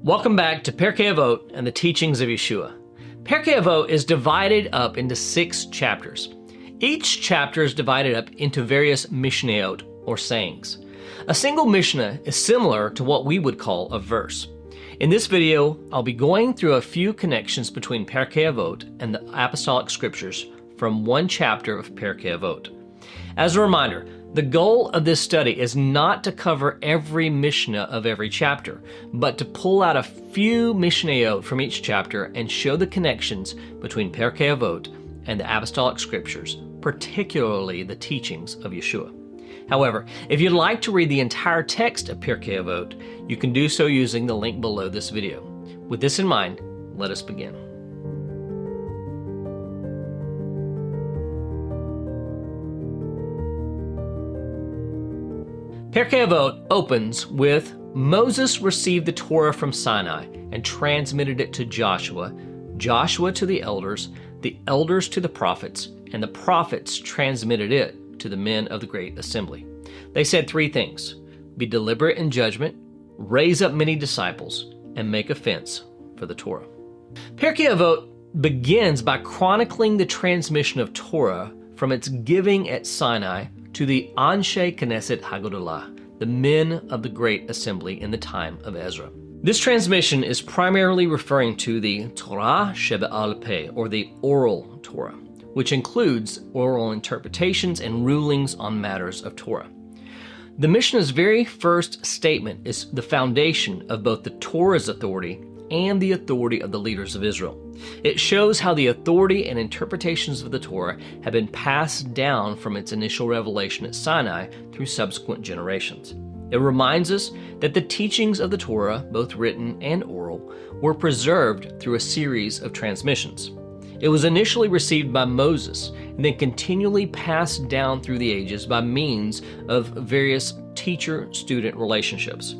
Welcome back to Pirkei Avot and the teachings of Yeshua. Pirkei Avot is divided up into 6 chapters. Each chapter is divided up into various mishnayot, or sayings. A single mishnah is similar to what we would call a verse. In this video, I'll be going through a few connections between Pirkei Avot and the Apostolic Scriptures from one chapter of Pirkei Avot. As a reminder, the goal of this study is not to cover every mishnah of every chapter, but to pull out a few mishnayot from each chapter and show the connections between Pirkei Avot and the Apostolic Scriptures, particularly the teachings of Yeshua. However, if you'd like to read the entire text of Pirkei Avot, you can do so using the link below this video. With this in mind, let us begin. Pirkei Avot opens with Moses received the Torah from Sinai and transmitted it to Joshua, Joshua to the elders to the prophets, and the prophets transmitted it to the men of the great assembly. They said 3 things: be deliberate in judgment, raise up many disciples, and make a fence for the Torah. Pirkei Avot begins by chronicling the transmission of Torah from its giving at Sinai to the Anshe Knesset Hagodalah, the men of the great assembly in the time of Ezra. This transmission is primarily referring to the Torah Shebe'al Peh, or the oral Torah, which includes oral interpretations and rulings on matters of Torah. The Mishnah's very first statement is the foundation of both the Torah's authority and the authority of the leaders of Israel. It shows how the authority and interpretations of the Torah have been passed down from its initial revelation at Sinai through subsequent generations. It reminds us that the teachings of the Torah, both written and oral, were preserved through a series of transmissions. It was initially received by Moses and then continually passed down through the ages by means of various teacher-student relationships.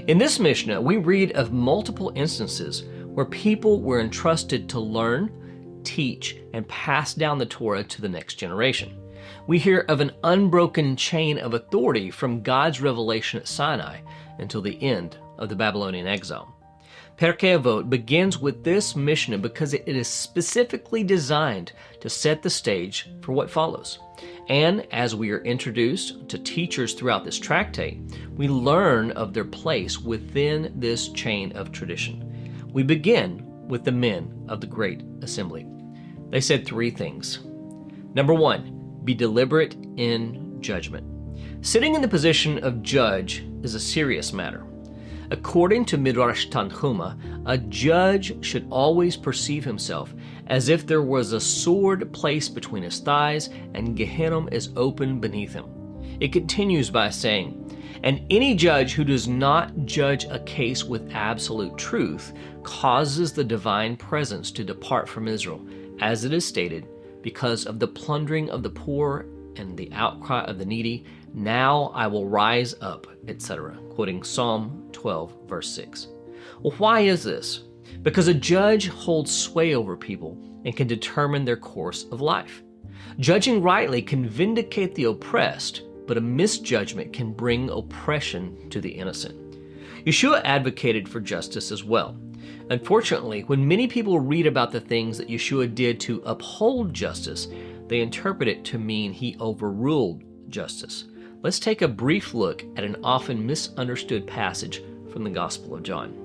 In this Mishnah, we read of multiple instances where people were entrusted to learn, teach, and pass down the Torah to the next generation. We hear of an unbroken chain of authority from God's revelation at Sinai until the end of the Babylonian exile. Pirkei Avot begins with this Mishnah because it is specifically designed to set the stage for what follows. And as we are introduced to teachers throughout this tractate, we learn of their place within this chain of tradition. We begin with the men of the great assembly. They said 3 things. Number 1, be deliberate in judgment. Sitting in the position of judge is a serious matter. According to Midrash Tanhuma, a judge should always perceive himself as if there was a sword placed between his thighs and Gehenna is open beneath him. It continues by saying, and any judge who does not judge a case with absolute truth causes the divine presence to depart from Israel, as it is stated, because of the plundering of the poor and the outcry of the needy. Now I will rise up, etc. Quoting Psalm 12, verse 6. Well, why is this? Because a judge holds sway over people and can determine their course of life. Judging rightly can vindicate the oppressed, but a misjudgment can bring oppression to the innocent. Yeshua advocated for justice as well. Unfortunately, when many people read about the things that Yeshua did to uphold justice, they interpret it to mean he overruled justice. Let's take a brief look at an often misunderstood passage from the Gospel of John.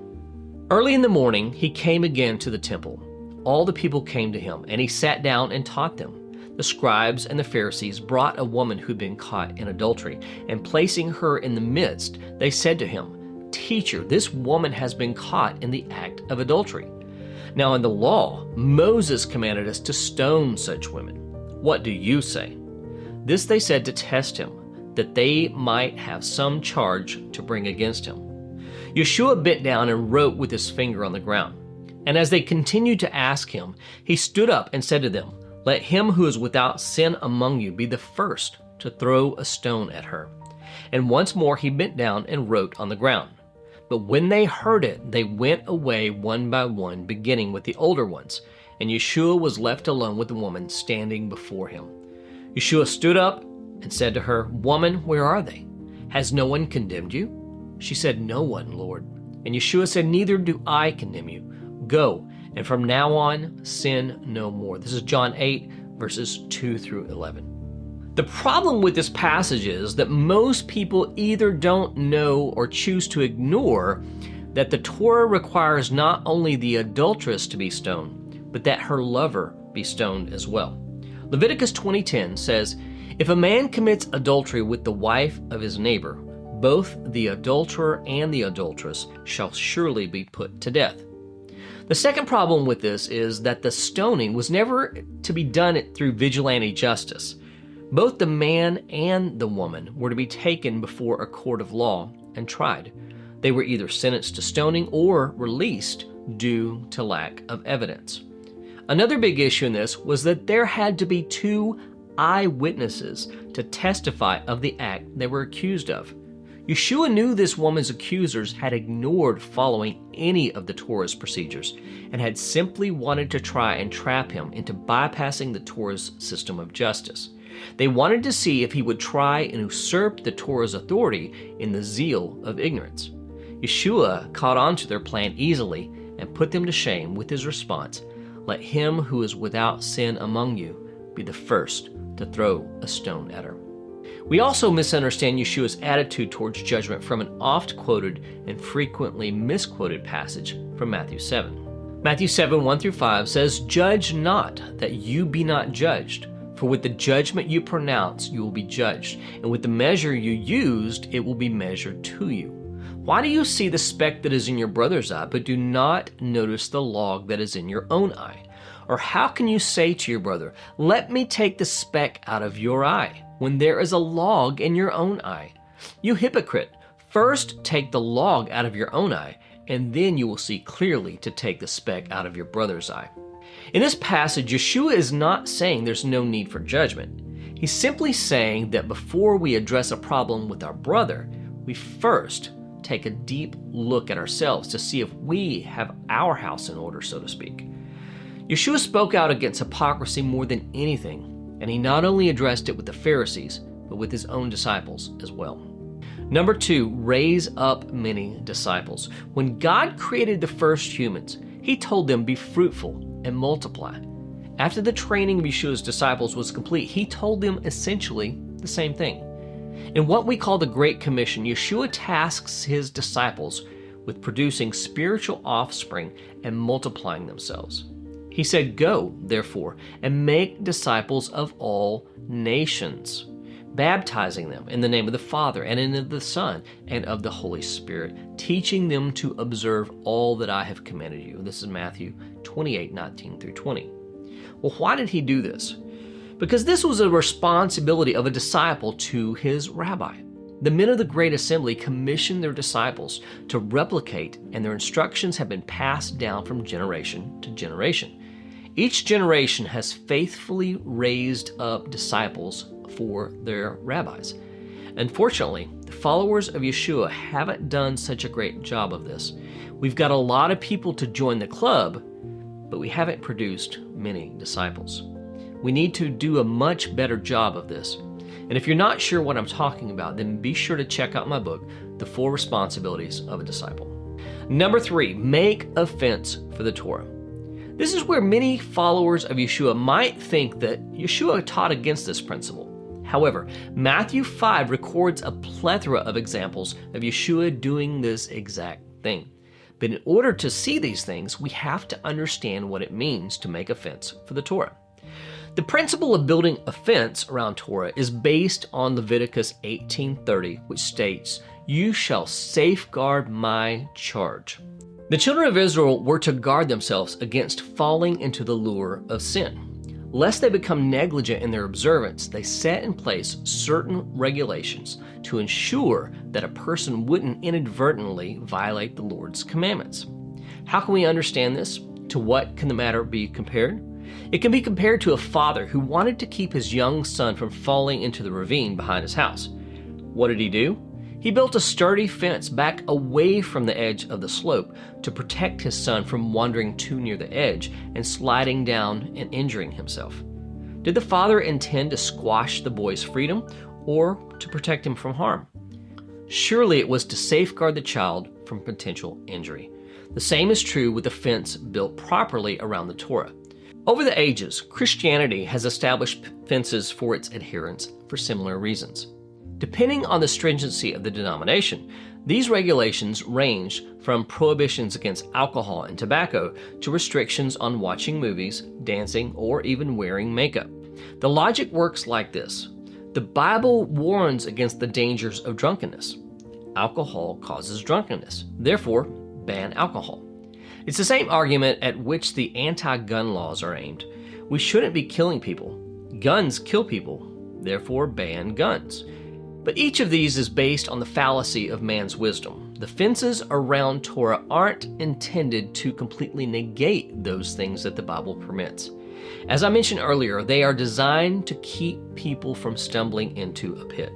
Early in the morning, he came again to the temple. All the people came to him, and he sat down and taught them. The scribes and the Pharisees brought a woman who'd been caught in adultery, and placing her in the midst, they said to him, Teacher, this woman has been caught in the act of adultery. Now in the law, Moses commanded us to stone such women. What do you say? This they said to test him, that they might have some charge to bring against him. Yeshua bent down and wrote with his finger on the ground. And as they continued to ask him, he stood up and said to them, Let him who is without sin among you be the first to throw a stone at her. And once more he bent down and wrote on the ground. But when they heard it, they went away one by one, beginning with the older ones. And Yeshua was left alone with the woman standing before him. Yeshua stood up and said to her, Woman, where are they? Has no one condemned you? She said, No one, Lord. And Yeshua said, "Neither do I condemn you. Go, and from now on, sin no more." This is John 8, verses 2 through 11. The problem with this passage is that most people either don't know or choose to ignore that the Torah requires not only the adulteress to be stoned, but that her lover be stoned as well. Leviticus 20:10 says, "If a man commits adultery with the wife of his neighbor, both the adulterer and the adulteress shall surely be put to death." The second problem with this is that the stoning was never to be done through vigilante justice. Both the man and the woman were to be taken before a court of law and tried. They were either sentenced to stoning or released due to lack of evidence. Another big issue in this was that there had to be 2 eyewitnesses to testify of the act they were accused of. Yeshua knew this woman's accusers had ignored following any of the Torah's procedures and had simply wanted to try and trap him into bypassing the Torah's system of justice. They wanted to see if he would try and usurp the Torah's authority in the zeal of ignorance. Yeshua caught on to their plan easily and put them to shame with his response, "Let him who is without sin among you be the first to throw a stone at her." We also misunderstand Yeshua's attitude towards judgment from an oft-quoted and frequently misquoted passage from Matthew 7. Matthew 7, 1 through 5 says, "Judge not, that you be not judged. For with the judgment you pronounce, you will be judged, and with the measure you used, it will be measured to you. Why do you see the speck that is in your brother's eye, but do not notice the log that is in your own eye? Or how can you say to your brother, 'Let me take the speck out of your eye,' when there is a log in your own eye? You hypocrite, first take the log out of your own eye, and then you will see clearly to take the speck out of your brother's eye." In this passage, Yeshua is not saying there's no need for judgment. He's simply saying that before we address a problem with our brother, we first take a deep look at ourselves to see if we have our house in order, so to speak. Yeshua spoke out against hypocrisy more than anything, and he not only addressed it with the Pharisees, but with his own disciples as well. Number 2, raise up many disciples. When God created the first humans, he told them, "Be fruitful and multiply." After the training of Yeshua's disciples was complete, he told them essentially the same thing. In what we call the Great Commission, Yeshua tasks his disciples with producing spiritual offspring and multiplying themselves. He said, "Go, therefore, and make disciples of all nations, baptizing them in the name of the Father and in the Son and of the Holy Spirit, teaching them to observe all that I have commanded you." This is Matthew 28, 19 through 20. Well, why did he do this? Because this was a responsibility of a disciple to his rabbi. The men of the Great Assembly commissioned their disciples to replicate, and their instructions have been passed down from generation to generation. Each generation has faithfully raised up disciples for their rabbis. Unfortunately, the followers of Yeshua haven't done such a great job of this. We've got a lot of people to join the club, but we haven't produced many disciples. We need to do a much better job of this. And if you're not sure what I'm talking about, then be sure to check out my book, The 4 Responsibilities of a Disciple. Number 3, make offense for the Torah. This is where many followers of Yeshua might think that Yeshua taught against this principle. However, Matthew 5 records a plethora of examples of Yeshua doing this exact thing. But in order to see these things, we have to understand what it means to make offense for the Torah. The principle of building a fence around Torah is based on Leviticus 18:30, which states, "You shall safeguard my charge." The children of Israel were to guard themselves against falling into the lure of sin. Lest they become negligent in their observance, they set in place certain regulations to ensure that a person wouldn't inadvertently violate the Lord's commandments. How can we understand this? To what can the matter be compared? It can be compared to a father who wanted to keep his young son from falling into the ravine behind his house. What did he do? He built a sturdy fence back away from the edge of the slope to protect his son from wandering too near the edge and sliding down and injuring himself. Did the father intend to squash the boy's freedom or to protect him from harm? Surely it was to safeguard the child from potential injury. The same is true with a fence built properly around the Torah. Over the ages, Christianity has established fences for its adherents for similar reasons. Depending on the stringency of the denomination, these regulations range from prohibitions against alcohol and tobacco to restrictions on watching movies, dancing, or even wearing makeup. The logic works like this. The Bible warns against the dangers of drunkenness. Alcohol causes drunkenness. Therefore, ban alcohol. It's the same argument at which the anti-gun laws are aimed. We shouldn't be killing people. Guns kill people. Therefore, ban guns. But each of these is based on the fallacy of man's wisdom. The fences around Torah aren't intended to completely negate those things that the Bible permits. As I mentioned earlier, they are designed to keep people from stumbling into a pit.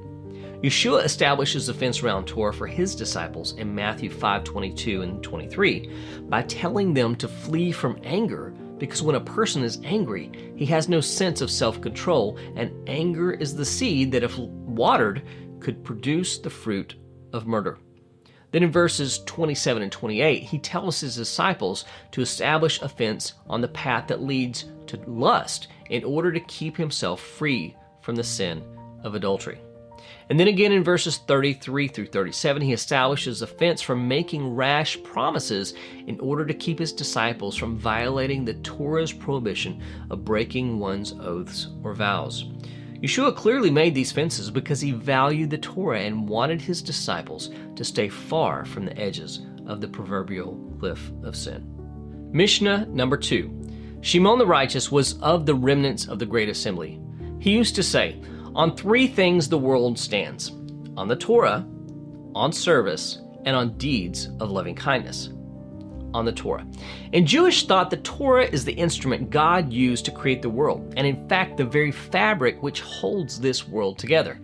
Yeshua establishes the fence around Torah for his disciples in Matthew 5:22 and 23 by telling them to flee from anger, because when a person is angry, he has no sense of self-control, and anger is the seed that, if watered, could produce the fruit of murder. Then in verses 27 and 28, he tells his disciples to establish a fence on the path that leads to lust in order to keep himself free from the sin of adultery. And then again in verses 33 through 37, he establishes a fence from making rash promises in order to keep his disciples from violating the Torah's prohibition of breaking one's oaths or vows. Yeshua clearly made these fences because he valued the Torah and wanted his disciples to stay far from the edges of the proverbial cliff of sin. Mishnah number 2. Shimon the righteous was of the remnants of the great assembly. He used to say, "On 3 things the world stands: on the Torah, on service, and on deeds of loving kindness." On the Torah. In Jewish thought, the Torah is the instrument God used to create the world, and in fact, the very fabric which holds this world together.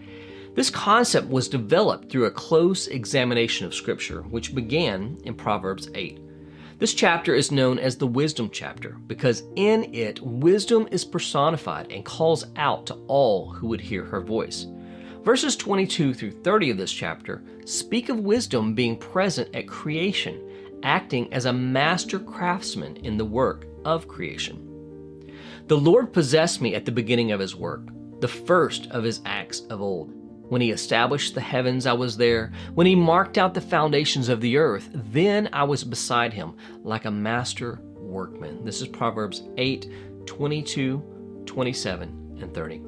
This concept was developed through a close examination of Scripture, which began in Proverbs 8. This chapter is known as the Wisdom chapter because in it, wisdom is personified and calls out to all who would hear her voice. Verses 22 through 30 of this chapter speak of wisdom being present at creation, acting as a master craftsman in the work of creation. "The Lord possessed me at the beginning of his work, the first of his acts of old. When he established the heavens, I was there. When he marked out the foundations of the earth, then I was beside him like a master workman." This is Proverbs 8, 22, 27, and 30.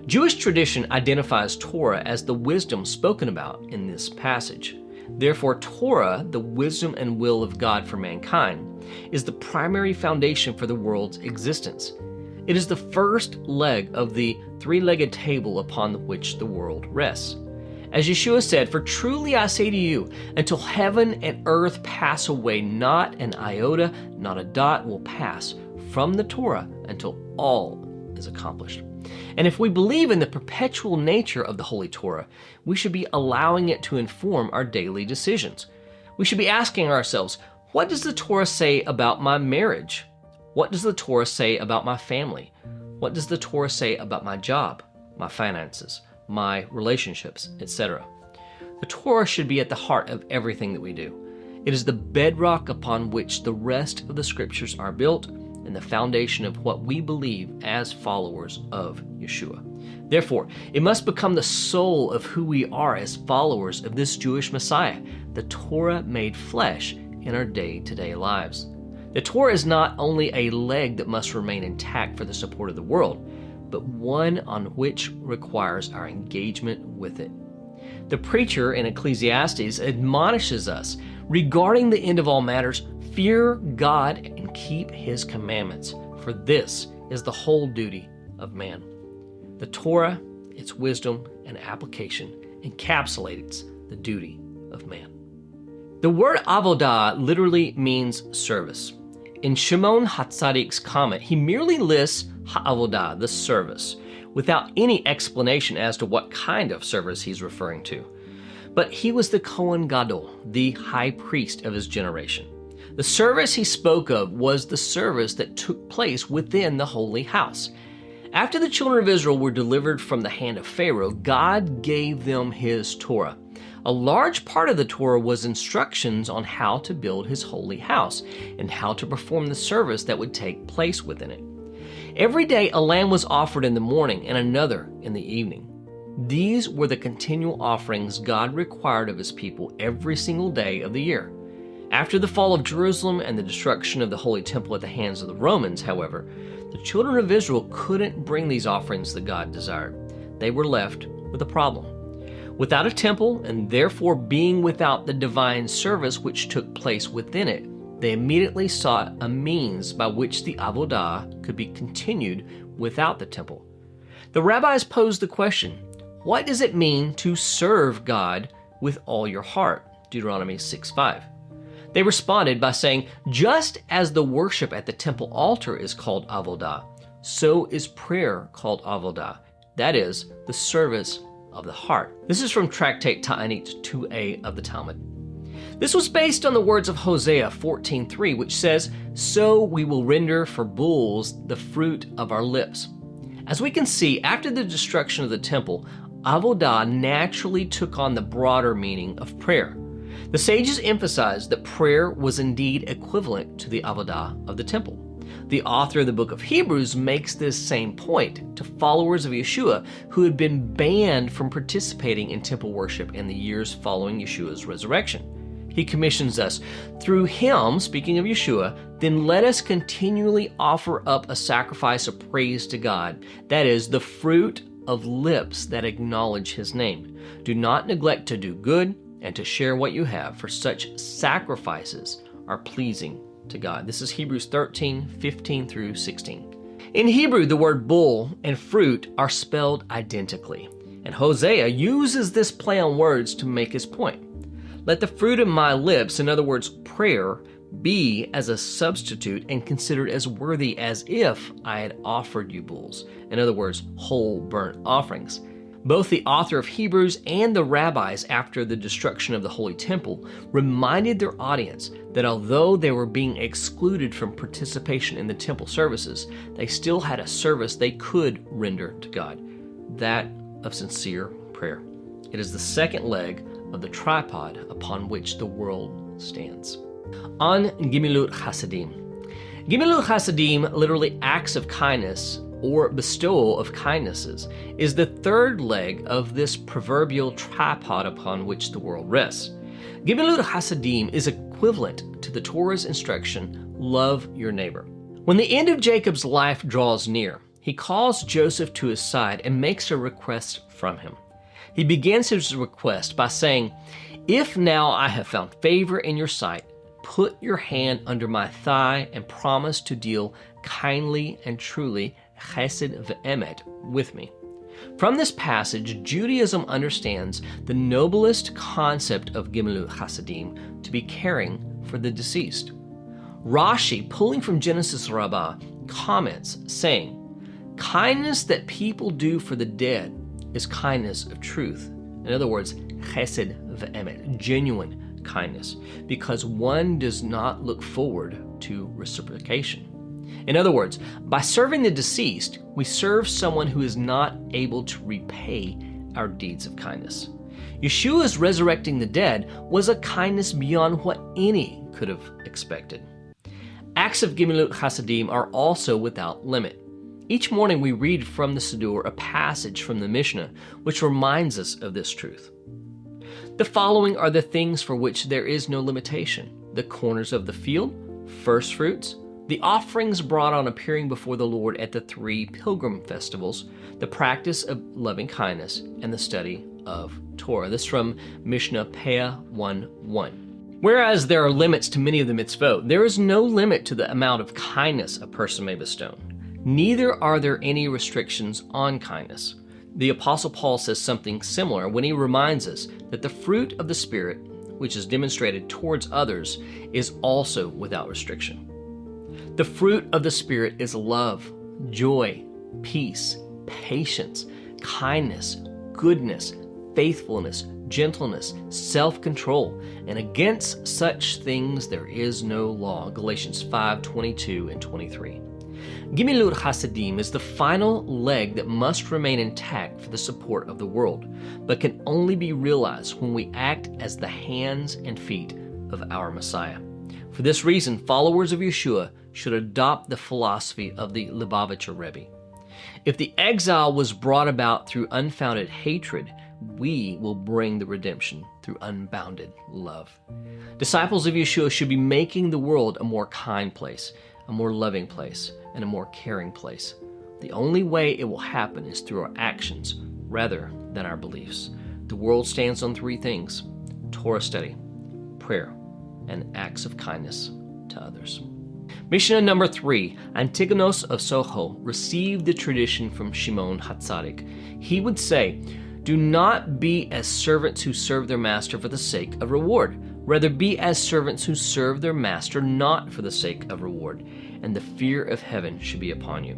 Jewish tradition identifies Torah as the wisdom spoken about in this passage. Therefore, Torah, the wisdom and will of God for mankind, is the primary foundation for the world's existence. It is the first leg of the 3-legged table upon which the world rests. As Yeshua said, "For truly I say to you, until heaven and earth pass away, not an iota, not a dot will pass from the Torah until all is accomplished." And if we believe in the perpetual nature of the Holy Torah, we should be allowing it to inform our daily decisions. We should be asking ourselves, what does the Torah say about my marriage? What does the Torah say about my family? What does the Torah say about my job, my finances, my relationships, etc.? The Torah should be at the heart of everything that we do. It is the bedrock upon which the rest of the Scriptures are built and the foundation of what we believe as followers of Yeshua. Therefore, it must become the soul of who we are as followers of this Jewish Messiah, the Torah made flesh in our day-to-day lives. The Torah is not only a leg that must remain intact for the support of the world, but one on which requires our engagement with it. The preacher in Ecclesiastes admonishes us regarding the end of all matters: fear God and keep his commandments, for this is the whole duty of man. The Torah, its wisdom and application, encapsulates the duty of man. The word avodah literally means service. In Shimon HaTzadik's comment, he merely lists ha'avodah, the service, without any explanation as to what kind of service he's referring to. But he was the Kohen Gadol, the high priest of his generation. The service he spoke of was the service that took place within the holy house. After the children of Israel were delivered from the hand of Pharaoh, God gave them his Torah, A large part of the Torah was instructions on how to build his holy house and how to perform the service that would take place within it. Every day a lamb was offered in the morning and another in the evening. These were the continual offerings God required of his people every single day of the year. After the fall of Jerusalem and the destruction of the Holy Temple at the hands of the Romans, however, the children of Israel couldn't bring these offerings that God desired. They were left with a problem. Without a temple, and therefore being without the divine service which took place within it, they immediately sought a means by which the avodah could be continued without the temple. The rabbis posed the question, what does it mean to serve God with all your heart? Deuteronomy 6:5. They responded by saying, just as the worship at the temple altar is called avodah, so is prayer called avodah. That is, the service of the heart. This is from Tractate Ta'anit 2a of the Talmud. This was based on the words of Hosea 14:3, which says, so we will render for bulls the fruit of our lips. As we can see, after the destruction of the temple, avodah naturally took on the broader meaning of prayer. The sages emphasized that prayer was indeed equivalent to the avodah of the temple. The author of the book of Hebrews makes this same point to followers of Yeshua who had been banned from participating in temple worship in the years following Yeshua's resurrection. He commissions us, through him, speaking of Yeshua, then let us continually offer up a sacrifice of praise to God, that is, the fruit of lips that acknowledge his name. Do not neglect to do good and to share what you have, for such sacrifices are pleasing to God. This is Hebrews 13:15 through 16. In Hebrew, the word bull and fruit are spelled identically, and Hosea uses this play on words to make his point. Let the fruit of my lips, in other words, prayer, be as a substitute and considered as worthy as if I had offered you bulls, in other words, whole burnt offerings. Both the author of Hebrews and the rabbis after the destruction of the Holy Temple reminded their audience that although they were being excluded from participation in the temple services, they still had a service they could render to God, that of sincere prayer. It is the second leg of the tripod upon which the world stands. On Gimilut Chasadim. Gimilut Chasadim, literally acts of kindness or bestowal of kindnesses, is the third leg of this proverbial tripod upon which the world rests. Gimilut Chasadim is equivalent to the Torah's instruction, love your neighbor. When the end of Jacob's life draws near, he calls Joseph to his side and makes a request from him. He begins his request by saying, if now I have found favor in your sight, put your hand under my thigh and promise to deal kindly and truly, chesed ve'emet, with me. From this passage, Judaism understands the noblest concept of Gimilut Chasadim to be caring for the deceased. Rashi, pulling from Genesis Rabbah, comments saying, kindness that people do for the dead is kindness of truth. In other words, chesed ve'emet, genuine kindness, because one does not look forward to reciprocation. In other words, by serving the deceased, we serve someone who is not able to repay our deeds of kindness. Yeshua's resurrecting the dead was a kindness beyond what any could have expected. Acts of Gimilut Chasadim are also without limit. Each morning we read from the Siddur a passage from the Mishnah which reminds us of this truth. The following are the things for which there is no limitation: the corners of the field, first fruits, the offerings brought on appearing before the Lord at the 3 pilgrim festivals, the practice of loving kindness, and the study of Torah. This from Mishnah Peah 1:1. Whereas there are limits to many of the mitzvot, there is no limit to the amount of kindness a person may bestow. Neither are there any restrictions on kindness. The Apostle Paul says something similar when he reminds us that the fruit of the Spirit, which is demonstrated towards others, is also without restriction. The fruit of the Spirit is love, joy, peace, patience, kindness, goodness, faithfulness, gentleness, self-control, and against such things there is no law. Galatians 5:22 and 23. Gimilut Hasidim is the final leg that must remain intact for the support of the world, but can only be realized when we act as the hands and feet of our Messiah. For this reason, followers of Yeshua should adopt the philosophy of the Lubavitcher Rebbe. If the exile was brought about through unfounded hatred, we will bring the redemption through unbounded love. Disciples of Yeshua should be making the world a more kind place, a more loving place, and a more caring place. The only way it will happen is through our actions rather than our beliefs. The world stands on three things: Torah study, prayer, and acts of kindness to others. Mishnah number 3, Antigonus of Soho received the tradition from Shimon HaTzadik. He would say, "Do not be as servants who serve their master for the sake of reward. Rather be as servants who serve their master not for the sake of reward, and the fear of heaven should be upon you."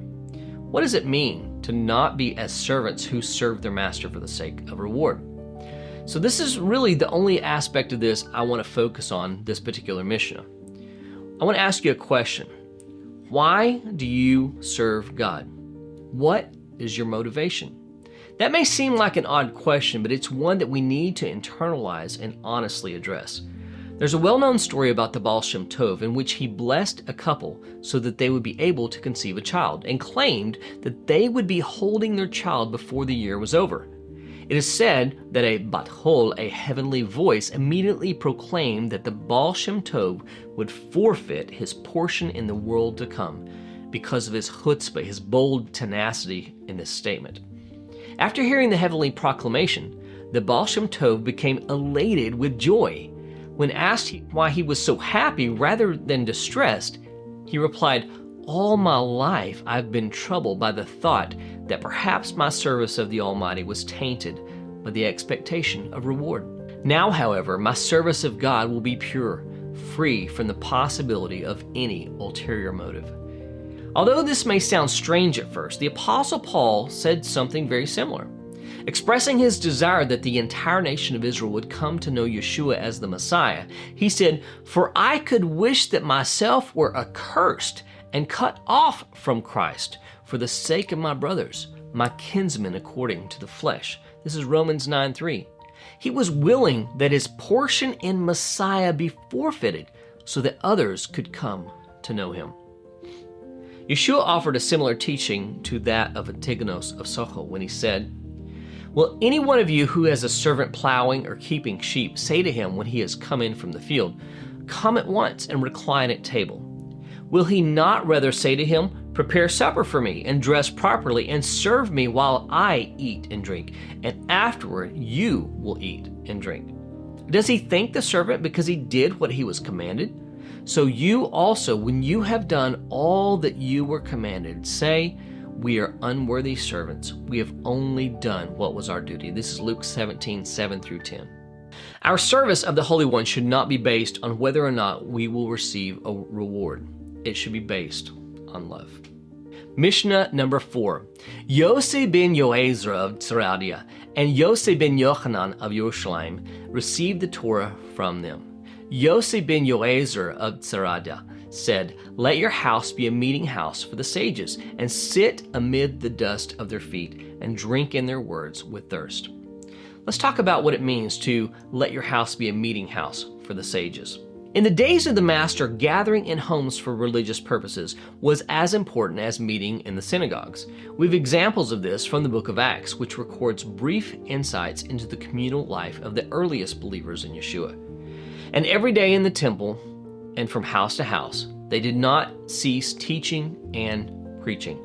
What does it mean to not be as servants who serve their master for the sake of reward? So this is really the only aspect of this I want to focus on this particular Mishnah. I want to ask you a question. Why do you serve God? What is your motivation? That may seem like an odd question, but it's one that we need to internalize and honestly address. There's a well-known story about the Baal Shem Tov in which he blessed a couple so that they would be able to conceive a child, and claimed that they would be holding their child before the year was over. It is said that a Bat Hol, a heavenly voice, immediately proclaimed that the Baal Shem Tov would forfeit his portion in the world to come because of his chutzpah, his bold tenacity in this statement. After hearing the heavenly proclamation, the Baal Shem Tov became elated with joy. When asked why he was so happy rather than distressed, he replied, "All my life I've been troubled by the thought that perhaps my service of the Almighty was tainted by the expectation of reward. Now, however, my service of God will be pure, free from the possibility of any ulterior motive." Although this may sound strange at first, the Apostle Paul said something very similar. Expressing his desire that the entire nation of Israel would come to know Yeshua as the Messiah, he said, "For I could wish that myself were accursed and cut off from Christ for the sake of my brothers, my kinsmen according to the flesh." This is Romans 9:3. He was willing that his portion in Messiah be forfeited so that others could come to know him. Yeshua offered a similar teaching to that of Antigonus of Soho when he said, "Will any one of you who has a servant plowing or keeping sheep say to him when he has come in from the field, 'Come at once and recline at table'? Will he not rather say to him, 'Prepare supper for me and dress properly and serve me while I eat and drink, and afterward you will eat and drink'? Does he thank the servant because he did what he was commanded? So you also, when you have done all that you were commanded, say, 'We are unworthy servants. We have only done what was our duty.'" This is Luke 17:7-10. Our service of the Holy One should not be based on whether or not we will receive a reward. It should be based on love. Mishnah number 4. Yosei ben Yoezer of Tzaradia and Yosei ben Yochanan of Yerushalayim received the Torah from them. Yosei ben Yoezer of Tzaradia said, "Let your house be a meeting house for the sages, and sit amid the dust of their feet, and drink in their words with thirst." Let's talk about what it means to let your house be a meeting house for the sages. In the days of the Master, gathering in homes for religious purposes was as important as meeting in the synagogues. We have examples of this from the book of Acts, which records brief insights into the communal life of the earliest believers in Yeshua. And every day in the temple and from house to house, they did not cease teaching and preaching.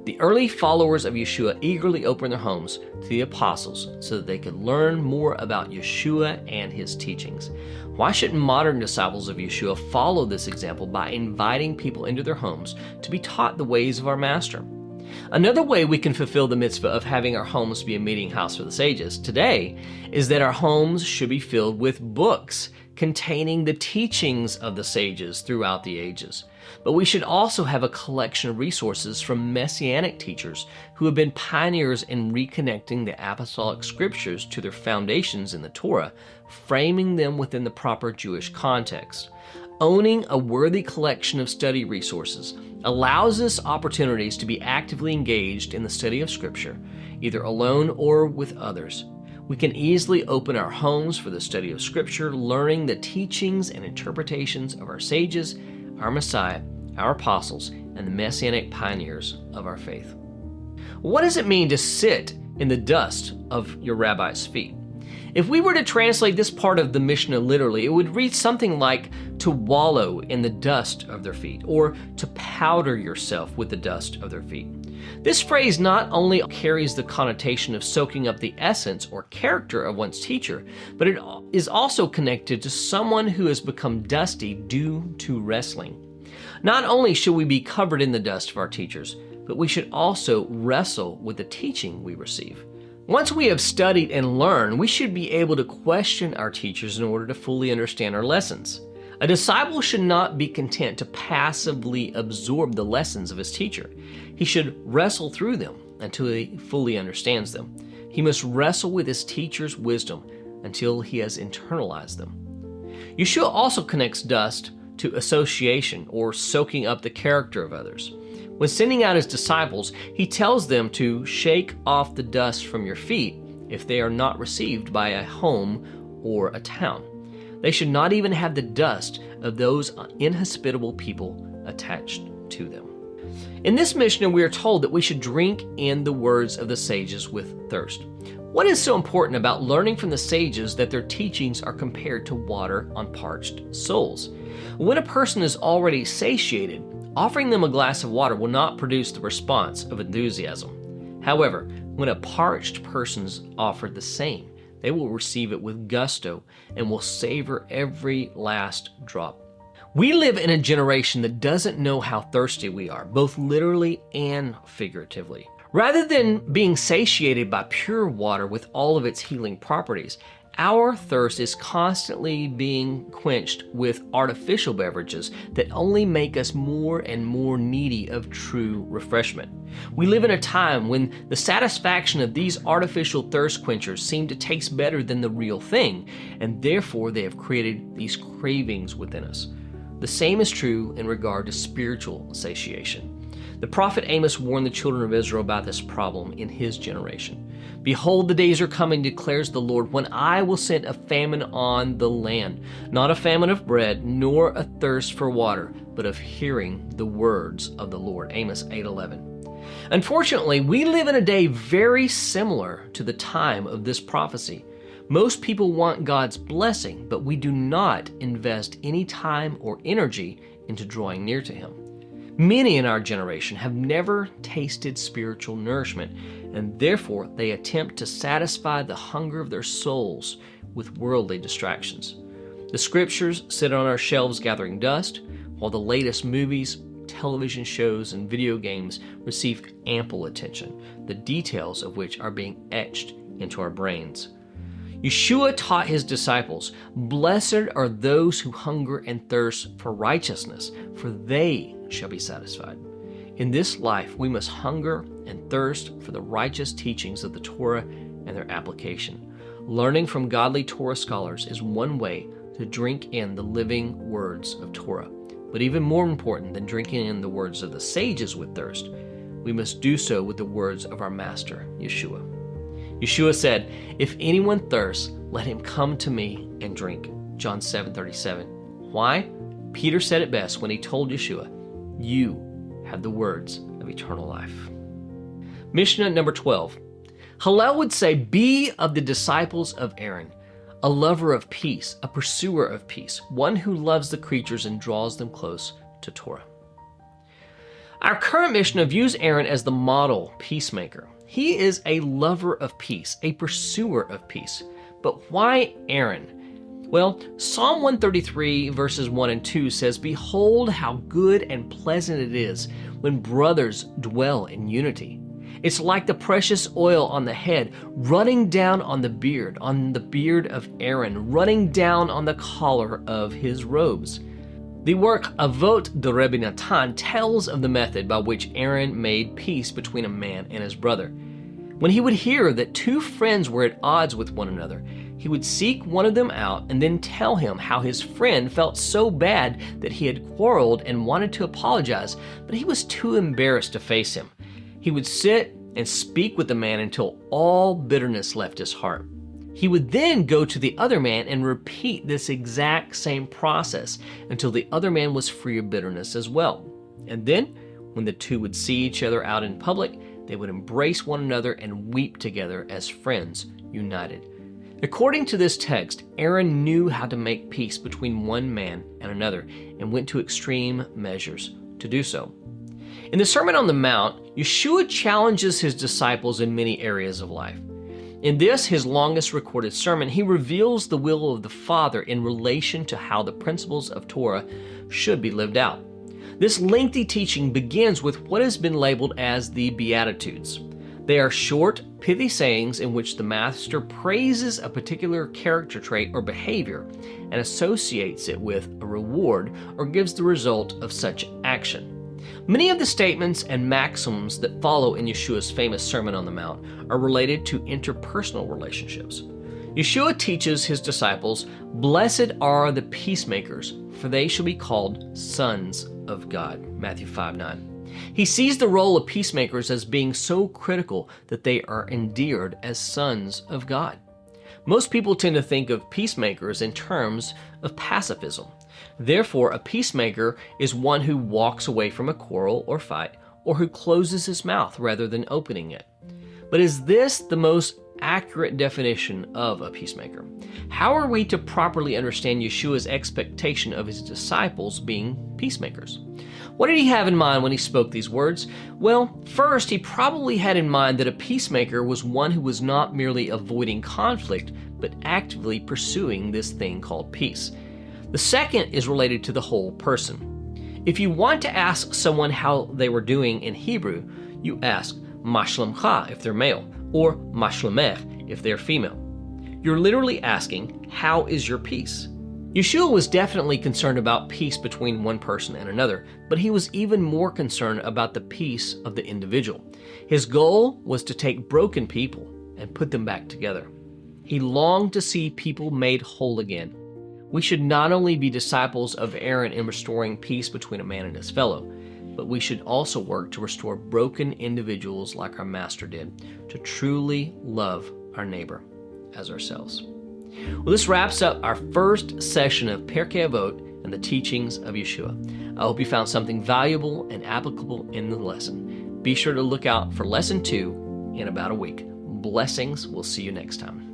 The early followers of Yeshua eagerly opened their homes to the apostles so that they could learn more about Yeshua and his teachings. Why shouldn't modern disciples of Yeshua follow this example by inviting people into their homes to be taught the ways of our Master? Another way we can fulfill the mitzvah of having our homes be a meeting house for the sages today is that our homes should be filled with books containing the teachings of the sages throughout the ages. But we should also have a collection of resources from messianic teachers who have been pioneers in reconnecting the Apostolic Scriptures to their foundations in the Torah, framing them within the proper Jewish context. Owning a worthy collection of study resources allows us opportunities to be actively engaged in the study of Scripture, either alone or with others. We can easily open our homes for the study of Scripture, learning the teachings and interpretations of our sages, our Messiah, our apostles, and the messianic pioneers of our faith. What does it mean to sit in the dust of your rabbi's feet? If we were to translate this part of the Mishnah literally, it would read something like to wallow in the dust of their feet, or to powder yourself with the dust of their feet. This phrase not only carries the connotation of soaking up the essence or character of one's teacher, but it is also connected to someone who has become dusty due to wrestling. Not only should we be covered in the dust of our teachers, but we should also wrestle with the teaching we receive. Once we have studied and learned, we should be able to question our teachers in order to fully understand our lessons. A disciple should not be content to passively absorb the lessons of his teacher. He should wrestle through them until he fully understands them. He must wrestle with his teacher's wisdom until he has internalized them. Yeshua also connects dust to association or soaking up the character of others. When sending out his disciples, he tells them to shake off the dust from your feet if they are not received by a home or a town. They should not even have the dust of those inhospitable people attached to them. In this Mishnah, we are told that we should drink in the words of the sages with thirst. What is so important about learning from the sages that their teachings are compared to water on parched souls? When a person is already satiated, offering them a glass of water will not produce the response of enthusiasm. However, when a parched person is offered the same, they will receive it with gusto and will savor every last drop. We live in a generation that doesn't know how thirsty we are, both literally and figuratively. Rather than being satiated by pure water with all of its healing properties, our thirst is constantly being quenched with artificial beverages that only make us more and more needy of true refreshment. We live in a time when the satisfaction of these artificial thirst quenchers seem to taste better than the real thing, and therefore they have created these cravings within us. The same is true in regard to spiritual satiation. The prophet Amos warned the children of Israel about this problem in his generation. Behold, the days are coming, declares the Lord, when I will send a famine on the land, not a famine of bread, nor a thirst for water, but of hearing the words of the Lord. Amos 8:11. Unfortunately, we live in a day very similar to the time of this prophecy. Most people want God's blessing, but we do not invest any time or energy into drawing near to Him. Many in our generation have never tasted spiritual nourishment, and therefore they attempt to satisfy the hunger of their souls with worldly distractions. The Scriptures sit on our shelves gathering dust, while the latest movies, television shows, and video games receive ample attention, the details of which are being etched into our brains. Yeshua taught his disciples, "Blessed are those who hunger and thirst for righteousness, for they shall be satisfied." In this life, we must hunger and thirst for the righteous teachings of the Torah and their application. Learning from godly Torah scholars is one way to drink in the living words of Torah. But even more important than drinking in the words of the sages with thirst, we must do so with the words of our Master, Yeshua. Yeshua said, "If anyone thirsts, let him come to me and drink." John 7:37. Why? Peter said it best when he told Yeshua, "You have the words of eternal life." Mishnah number 12. Hillel would say, "Be of the disciples of Aaron, a lover of peace, a pursuer of peace, one who loves the creatures and draws them close to Torah." Our current Mishnah views Aaron as the model peacemaker. He is a lover of peace, a pursuer of peace. But why Aaron? Well, Psalm 133 verses 1 and 2 says, "Behold how good and pleasant it is when brothers dwell in unity. It's like the precious oil on the head, running down on the beard of Aaron, running down on the collar of his robes." The work Avot de Rebbe Natan tells of the method by which Aaron made peace between a man and his brother. When he would hear that two friends were at odds with one another, He would seek one of them out and then tell him how his friend felt so bad that he had quarreled and wanted to apologize, but he was too embarrassed to face him. He would sit and speak with the man until all bitterness left his heart. He would then go to the other man and repeat this exact same process until the other man was free of bitterness as well. And then, when the two would see each other out in public, they would embrace one another and weep together as friends united. According to this text, Aaron knew how to make peace between one man and another and went to extreme measures to do so. In the Sermon on the Mount, Yeshua challenges his disciples in many areas of life. In this, his longest recorded sermon, he reveals the will of the Father in relation to how the principles of Torah should be lived out. This lengthy teaching begins with what has been labeled as the Beatitudes. They are short, pithy sayings in which the Master praises a particular character trait or behavior and associates it with a reward or gives the result of such action. Many of the statements and maxims that follow in Yeshua's famous Sermon on the Mount are related to interpersonal relationships. Yeshua teaches his disciples, "Blessed are the peacemakers, for they shall be called sons of God." Matthew 5:9. He sees the role of peacemakers as being so critical that they are endeared as sons of God. Most people tend to think of peacemakers in terms of pacifism. Therefore, a peacemaker is one who walks away from a quarrel or fight, or who closes his mouth rather than opening it. But is this the most accurate definition of a peacemaker? How are we to properly understand Yeshua's expectation of his disciples being peacemakers? What did he have in mind when he spoke these words? Well, first, he probably had in mind that a peacemaker was one who was not merely avoiding conflict, but actively pursuing this thing called peace. The second is related to the whole person. If you want to ask someone how they were doing in Hebrew, you ask "Ma shlomcha" if they're male, or "Ma shlomech" if they're female. You're literally asking, how is your peace? Yeshua was definitely concerned about peace between one person and another, but he was even more concerned about the peace of the individual. His goal was to take broken people and put them back together. He longed to see people made whole again. We should not only be disciples of Aaron in restoring peace between a man and his fellow, but we should also work to restore broken individuals like our Master did, to truly love our neighbor as ourselves. Well, this wraps up our first session of Pirkei Avot and the teachings of Yeshua. I hope you found something valuable and applicable in the lesson. Be sure to look out for Lesson 2 in about a week. Blessings. We'll see you next time.